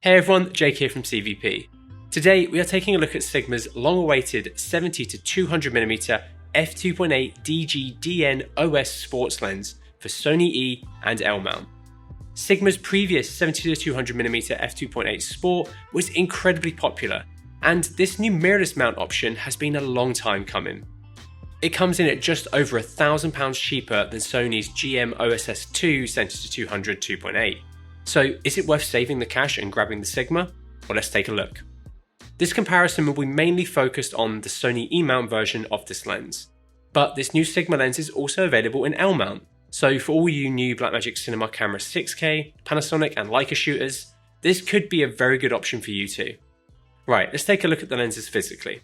Hey everyone, Jake here from CVP. Today we are taking a look at Sigma's long-awaited 70-200mm f2.8 DG/DN OS sports lens for Sony E and L mount. Sigma's previous 70-200mm f2.8 Sport was incredibly popular, and this new mirrorless mount option has been a long time coming. It comes in at just over £1,000 cheaper than Sony's GM OSS 2 70-200 2.8. So is it worth saving the cash and grabbing the Sigma? Well, let's take a look. This comparison will be mainly focused on the Sony E mount version of this lens. But this new Sigma lens is also available in L mount. So for all you new Blackmagic Cinema Camera 6K, Panasonic and Leica shooters, this could be a very good option for you too. Right, let's take a look at the lenses physically.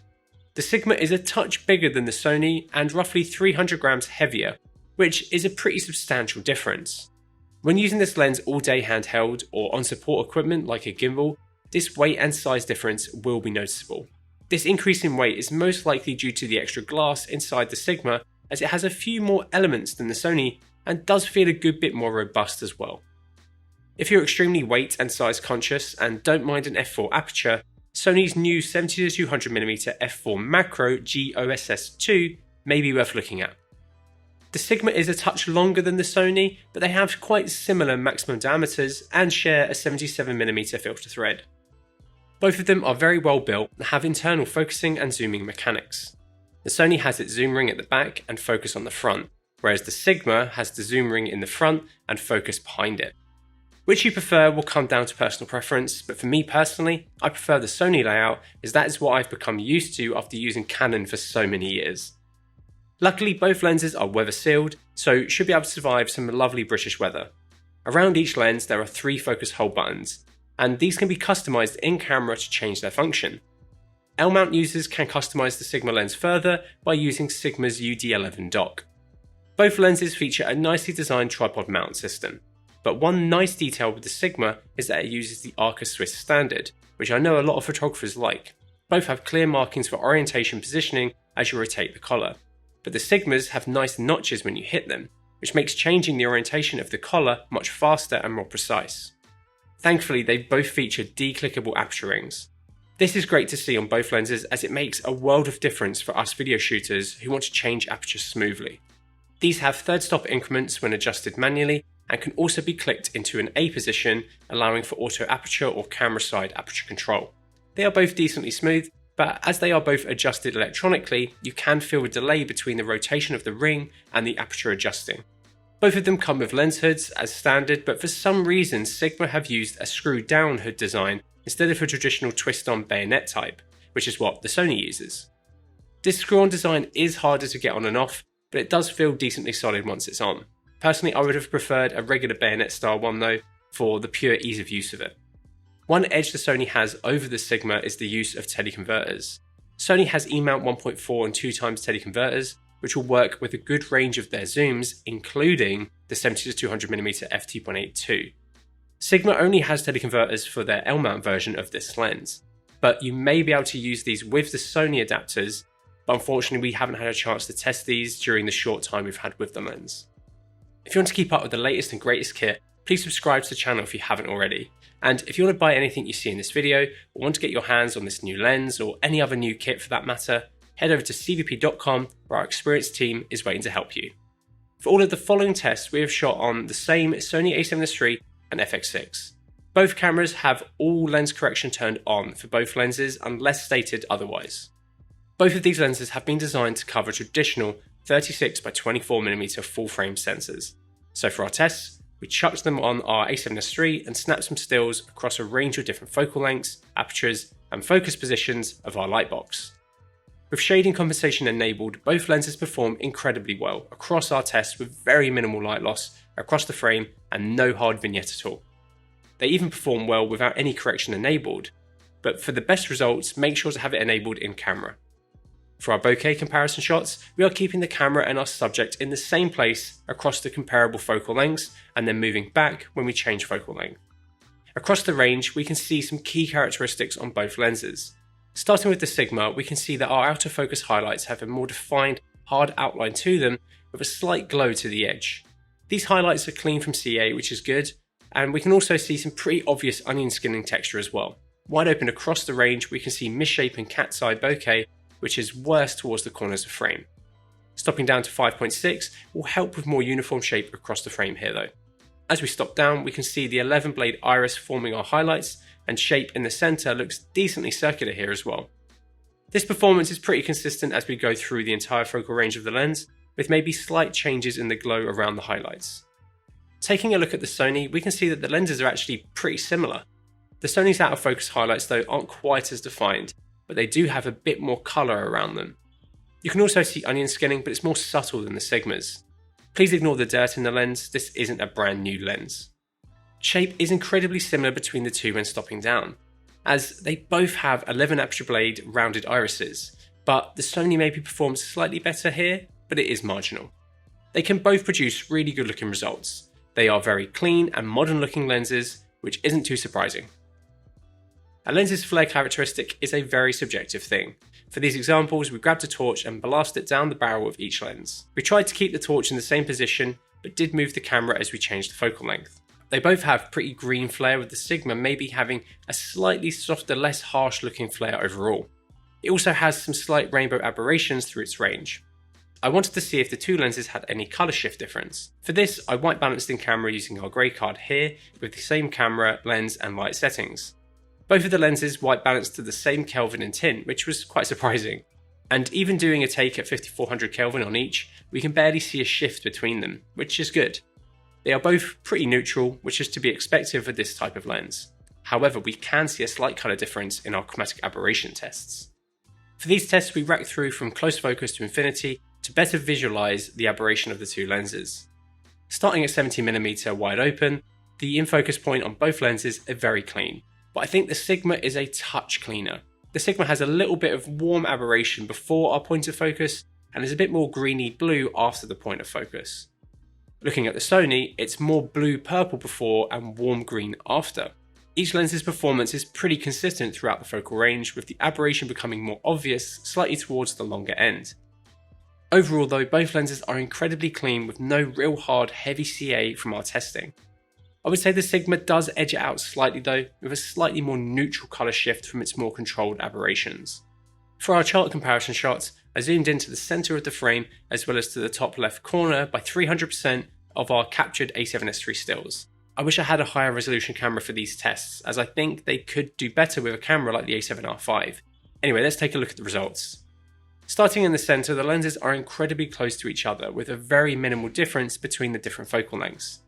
The Sigma is a touch bigger than the Sony and roughly 300 grams heavier, which is a pretty substantial difference. When using this lens all day handheld or on support equipment like a gimbal, this weight and size difference will be noticeable. This increase in weight is most likely due to the extra glass inside the Sigma, as it has a few more elements than the Sony and does feel a good bit more robust as well. If you're extremely weight and size conscious and don't mind an f4 aperture, Sony's new 70-200mm f4 macro OSS 2 may be worth looking at. The Sigma is a touch longer than the Sony, but they have quite similar maximum diameters and share a 77mm filter thread. Both of them are very well built and have internal focusing and zooming mechanics. The Sony has its zoom ring at the back and focus on the front, whereas the Sigma has the zoom ring in the front and focus behind it. Which you prefer will come down to personal preference, but for me personally, I prefer the Sony layout as that is what I've become used to after using Canon for so many years. Luckily, both lenses are weather sealed, so should be able to survive some lovely British weather. Around each lens there are 3 focus hold buttons, and these can be customised in camera to change their function. L mount users can customise the Sigma lens further by using Sigma's UD11 dock. Both lenses feature a nicely designed tripod mount system, but one nice detail with the Sigma is that it uses the Arca Swiss standard, which I know a lot of photographers like. Both have clear markings for orientation positioning as you rotate the collar. But the Sigmas have nice notches when you hit them, which makes changing the orientation of the collar much faster and more precise. Thankfully, they both feature declickable aperture rings. This is great to see on both lenses as it makes a world of difference for us video shooters who want to change aperture smoothly. These have third stop increments when adjusted manually and can also be clicked into an A position, allowing for auto aperture or camera side aperture control. They are both decently smooth, but as they are both adjusted electronically, you can feel a delay between the rotation of the ring and the aperture adjusting. Both of them come with lens hoods as standard, but for some reason Sigma have used a screw down hood design instead of a traditional twist on bayonet type, which is what the Sony uses. This screw on design is harder to get on and off, but it does feel decently solid once it's on. Personally, I would have preferred a regular bayonet style one though, for the pure ease of use of it. One edge the Sony has over the Sigma is the use of teleconverters. Sony has E-mount 1.4 and 2x teleconverters, which will work with a good range of their zooms, including the 70-200mm f2.8 II. Sigma only has teleconverters for their L-mount version of this lens, but you may be able to use these with the Sony adapters, but unfortunately we haven't had a chance to test these during the short time we've had with the lens. If you want to keep up with the latest and greatest kit, please subscribe to the channel if you haven't already. And if you want to buy anything you see in this video, or want to get your hands on this new lens or any other new kit for that matter, head over to cvp.com where our experienced team is waiting to help you. For all of the following tests we have shot on the same Sony a7S III and FX6. Both cameras have all lens correction turned on for both lenses unless stated otherwise. Both of these lenses have been designed to cover traditional 36x24mm full frame sensors. So for our tests, we chucked them on our a7S III and snapped some stills across a range of different focal lengths, apertures, and focus positions of our lightbox. With shading compensation enabled, both lenses perform incredibly well across our tests with very minimal light loss across the frame and no hard vignette at all. They even perform well without any correction enabled, but for the best results, make sure to have it enabled in camera. For our bokeh comparison shots, we are keeping the camera and our subject in the same place across the comparable focal lengths and then moving back when we change focal length. Across the range, we can see some key characteristics on both lenses. Starting with the Sigma, we can see that our autofocus highlights have a more defined, hard outline to them with a slight glow to the edge. These highlights are clean from CA, which is good, and we can also see some pretty obvious onion skinning texture as well. Wide open across the range, we can see misshapen cat's eye bokeh, which is worse towards the corners of frame. Stopping down to 5.6 will help with more uniform shape across the frame here though. As we stop down, we can see the 11 blade iris forming our highlights, and shape in the centre looks decently circular here as well. This performance is pretty consistent as we go through the entire focal range of the lens, with maybe slight changes in the glow around the highlights. Taking a look at the Sony, we can see that the lenses are actually pretty similar. The Sony's out-of-focus highlights though aren't quite as defined, but they do have a bit more colour around them. You can also see onion skinning, but it's more subtle than the Sigmas. Please ignore the dirt in the lens, this isn't a brand new lens. Shape is incredibly similar between the two when stopping down, as they both have 11 aperture blade rounded irises, but the Sony maybe performs slightly better here, but it is marginal. They can both produce really good looking results. They are very clean and modern looking lenses, which isn't too surprising. A lens's flare characteristic is a very subjective thing. For these examples, we grabbed a torch and blasted it down the barrel of each lens. We tried to keep the torch in the same position, but did move the camera as we changed the focal length. They both have pretty green flare, with the Sigma maybe having a slightly softer, less harsh looking flare overall. It also has some slight rainbow aberrations through its range. I wanted to see if the two lenses had any colour shift difference. For this, I white balanced in camera using our grey card here with the same camera, lens and light settings. Both of the lenses white balanced to the same Kelvin and tint, which was quite surprising. And even doing a take at 5400 Kelvin on each, we can barely see a shift between them, which is good. They are both pretty neutral, which is to be expected for this type of lens. However, we can see a slight colour difference in our chromatic aberration tests. For these tests, we racked through from close focus to infinity to better visualise the aberration of the two lenses. Starting at 70mm wide open, the in-focus point on both lenses are very clean, but I think the Sigma is a touch cleaner. The Sigma has a little bit of warm aberration before our point of focus, and is a bit more greeny blue after the point of focus. Looking at the Sony, it's more blue-purple before and warm green after. Each lens's performance is pretty consistent throughout the focal range, with the aberration becoming more obvious slightly towards the longer end. Overall though, both lenses are incredibly clean with no real hard heavy CA from our testing. I would say the Sigma does edge it out slightly though, with a slightly more neutral colour shift from its more controlled aberrations. For our chart comparison shots, I zoomed into the centre of the frame as well as to the top left corner by 300% of our captured A7S III stills. I wish I had a higher resolution camera for these tests, as I think they could do better with a camera like the A7R5. Anyway, let's take a look at the results. Starting in the centre, the lenses are incredibly close to each other with a very minimal difference between the different focal lengths.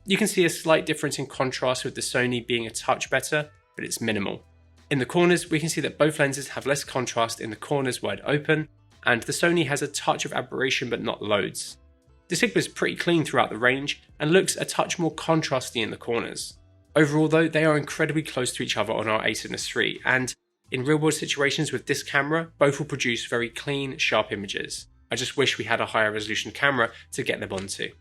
You can see a slight difference in contrast with the Sony being a touch better, but it's minimal. In the corners, we can see that both lenses have less contrast in the corners wide open, and the Sony has a touch of aberration but not loads. The Sigma is pretty clean throughout the range and looks a touch more contrasty in the corners. Overall though, they are incredibly close to each other on our A7S III, and in real world situations with this camera, both will produce very clean, sharp images. I just wish we had a higher resolution camera to get them onto.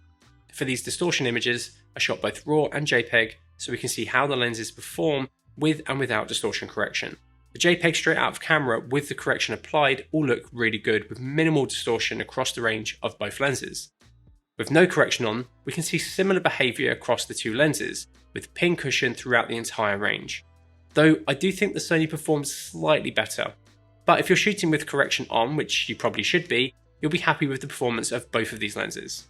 For these distortion images, I shot both RAW and JPEG so we can see how the lenses perform with and without distortion correction. The JPEG straight out of camera with the correction applied all look really good with minimal distortion across the range of both lenses. With no correction on, we can see similar behaviour across the two lenses, with pin cushion throughout the entire range. Though I do think the Sony performs slightly better. But if you're shooting with correction on, which you probably should be, you'll be happy with the performance of both of these lenses.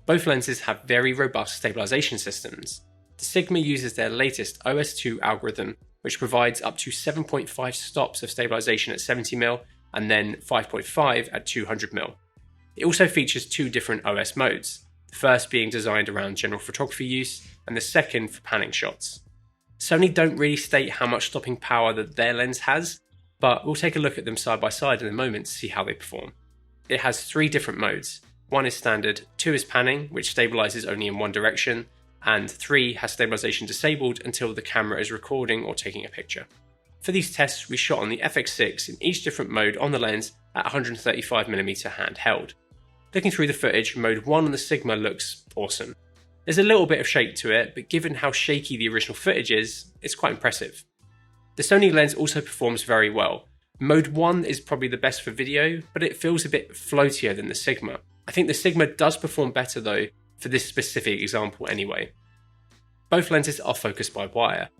Both lenses have very robust stabilisation systems. The Sigma uses their latest OS2 algorithm, which provides up to 7.5 stops of stabilisation at 70mm and then 5.5 at 200mm. It also features two different OS modes, the first being designed around general photography use and the second for panning shots. Sony don't really state how much stopping power that their lens has, but we'll take a look at them side by side in a moment to see how they perform. It has three different modes. One is standard, 2 is panning, which stabilises only in one direction, and 3 has stabilisation disabled until the camera is recording or taking a picture. For these tests, we shot on the FX6 in each different mode on the lens at 135mm handheld. Looking through the footage, mode 1 on the Sigma looks awesome. There's a little bit of shake to it, but given how shaky the original footage is, it's quite impressive. The Sony lens also performs very well. Mode 1 is probably the best for video, but it feels a bit floatier than the Sigma. I think the Sigma does perform better though, for this specific example anyway. Both lenses are focused by wire,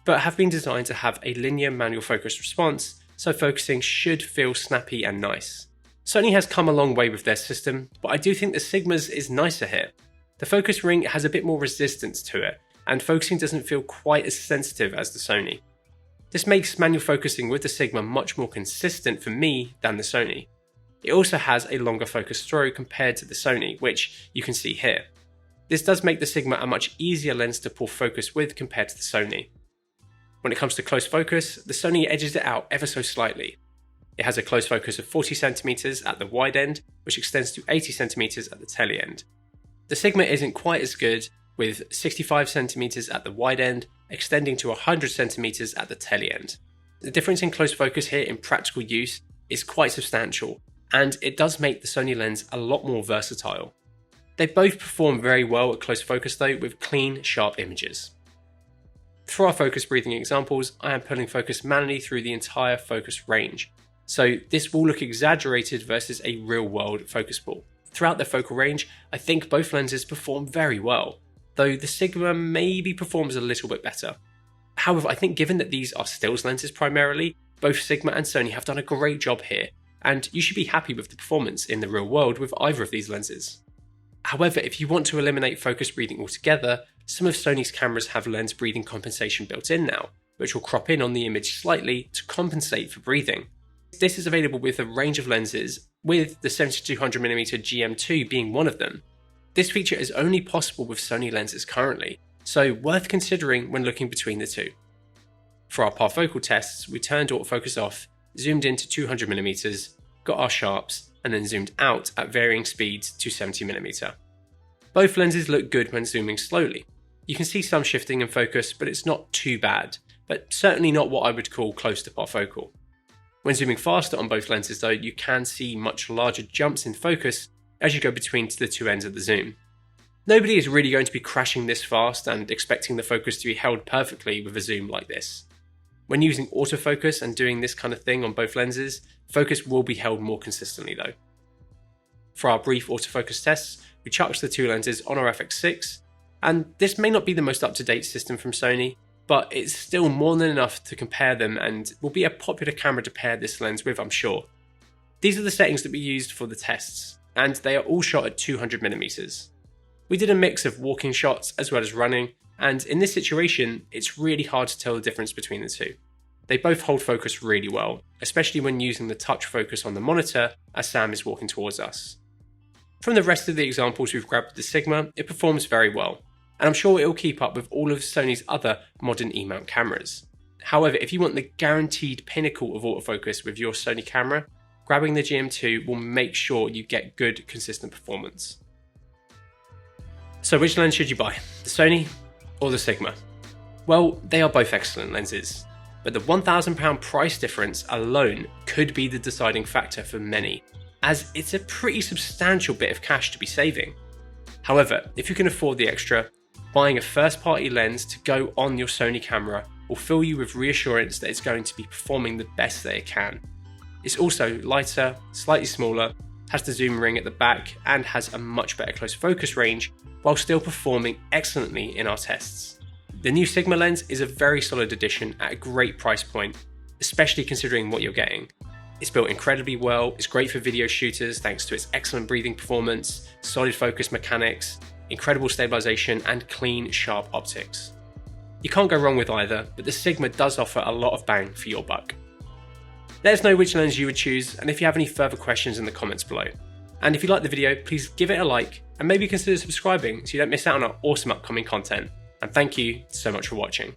but have been designed to have a linear manual focus response, so focusing should feel snappy and nice. Sony has come a long way with their system, but I do think the Sigma's is nicer here. The focus ring has a bit more resistance to it, and focusing doesn't feel quite as sensitive as the Sony. This makes manual focusing with the Sigma much more consistent for me than the Sony. It also has a longer focus throw compared to the Sony, which you can see here. This does make the Sigma a much easier lens to pull focus with compared to the Sony. When it comes to close focus, the Sony edges it out ever so slightly. It has a close focus of 40cm at the wide end, which extends to 80cm at the tele end. The Sigma isn't quite as good, with 65cm at the wide end, extending to 100cm at the tele end. The difference in close focus here in practical use is quite substantial, and it does make the Sony lens a lot more versatile. They both perform very well at close focus though, with clean, sharp images. For our focus breathing examples, I am pulling focus manually through the entire focus range, so this will look exaggerated versus a real world focus pull. Throughout their focal range, I think both lenses perform very well, though the Sigma maybe performs a little bit better. However, I think given that these are stills lenses primarily, both Sigma and Sony have done a great job here, and you should be happy with the performance in the real world with either of these lenses. However, if you want to eliminate focus breathing altogether, some of Sony's cameras have lens breathing compensation built in now, which will crop in on the image slightly to compensate for breathing. This is available with a range of lenses, with the 7200mm GM2 being one of them. This feature is only possible with Sony lenses currently, so worth considering when looking between the two. For our parfocal tests, we turned autofocus off, zoomed in to 200mm, got our sharps, and then zoomed out at varying speeds to 70mm. Both lenses look good when zooming slowly. You can see some shifting in focus, but it's not too bad, but certainly not what I would call close to parfocal. When zooming faster on both lenses though, you can see much larger jumps in focus as you go between the two ends of the zoom. Nobody is really going to be crashing this fast and expecting the focus to be held perfectly with a zoom like this. When using autofocus and doing this kind of thing on both lenses, focus will be held more consistently though. For our brief autofocus tests, we chucked the two lenses on our FX6, and this may not be the most up-to-date system from Sony, but it's still more than enough to compare them and will be a popular camera to pair this lens with, I'm sure. These are the settings that we used for the tests, and they are all shot at 200mm. We did a mix of walking shots as well as running, and in this situation, it's really hard to tell the difference between the two. They both hold focus really well, especially when using the touch focus on the monitor as Sam is walking towards us. From the rest of the examples we've grabbed with the Sigma, it performs very well, and I'm sure it will keep up with all of Sony's other modern E-mount cameras. However, if you want the guaranteed pinnacle of autofocus with your Sony camera, grabbing the GM2 will make sure you get good, consistent performance. So which lens should you buy? The Sony or the Sigma? Well, they are both excellent lenses, but the £1,000 price difference alone could be the deciding factor for many, as it's a pretty substantial bit of cash to be saving. However, if you can afford the extra, buying a first-party lens to go on your Sony camera will fill you with reassurance that it's going to be performing the best that it can. It's also lighter, slightly smaller, has the zoom ring at the back, and has a much better close focus range, while still performing excellently in our tests. The new Sigma lens is a very solid addition at a great price point, especially considering what you're getting. It's built incredibly well, it's great for video shooters thanks to its excellent breathing performance, solid focus mechanics, incredible stabilisation, and clean, sharp optics. You can't go wrong with either, but the Sigma does offer a lot of bang for your buck. Let us know which lens you would choose, and if you have any further questions in the comments below. And if you like the video, please give it a like, and maybe consider subscribing so you don't miss out on our awesome upcoming content. And thank you so much for watching.